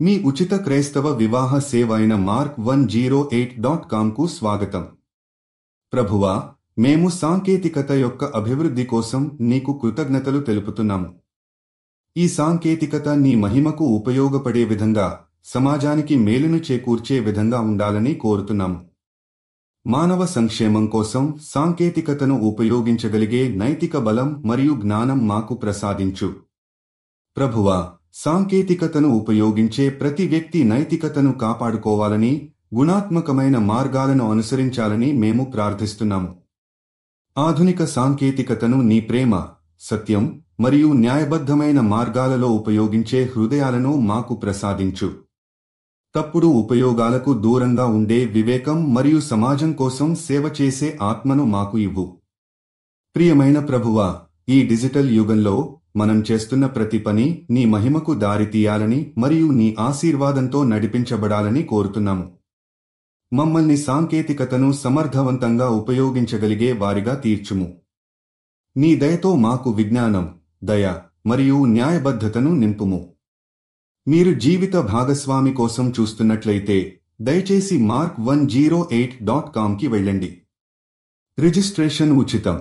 మీ ఉచిత క్రైస్తవ వివాహ సేవ అయిన mark108.comకు స్వాగతం. ప్రభువా, మేము సాంకేతికత యొక్క అభివృద్ధి కోసం నీకు కృతజ్ఞతలు తెలుపుతున్నాము. ఈ సాంకేతికత నీ మహిమకు ఉపయోగపడే విధంగా, సమాజానికి మేలును చేకూర్చే విధంగా ఉండాలని కోరుతున్నాము. మానవ సంక్షేమం కోసం సాంకేతికతను ఉపయోగించగలిగే నైతిక బలం మరియు జ్ఞానం మాకు ప్రసాదించు. ప్రభువా, సాంకేతికతను ఉపయోగించే ప్రతి వ్యక్తి నైతికతను కాపాడుకోవాలని, గుణాత్మకమైన మార్గాలను అనుసరించాలని మేము ప్రార్థిస్తున్నాము. ఆధునిక సాంకేతికతను నీ ప్రేమ, సత్యం మరియు న్యాయబద్ధమైన మార్గాలలో ఉపయోగించే హృదయాలను మాకు ప్రసాదించు. తప్పుడు ఉపయోగాలకు దూరంగా ఉండే వివేకం మరియు సమాజం కోసం సేవ చేసే ఆత్మను మాకు ఇవ్వు. ప్రియమైన ప్రభువా, ఈ డిజిటల్ యుగంలో మనం చేస్తున్న ప్రతి పని నీ మహిమకు దారితీయాలని మరియు నీ ఆశీర్వాదంతో నడిపించబడాలని కోరుతున్నాము. మమ్మల్ని సాంకేతికతను సమర్థవంతంగా ఉపయోగించగలిగే వారిగా తీర్చుము. నీ దయతో మాకు విజ్ఞానం, దయ మరియు న్యాయబద్ధతను నింపుము. మీరు జీవిత భాగస్వామి కోసం చూస్తున్నట్లయితే దయచేసి mark108.comకి వెళ్ళండి. రిజిస్ట్రేషన్ ఉచితం.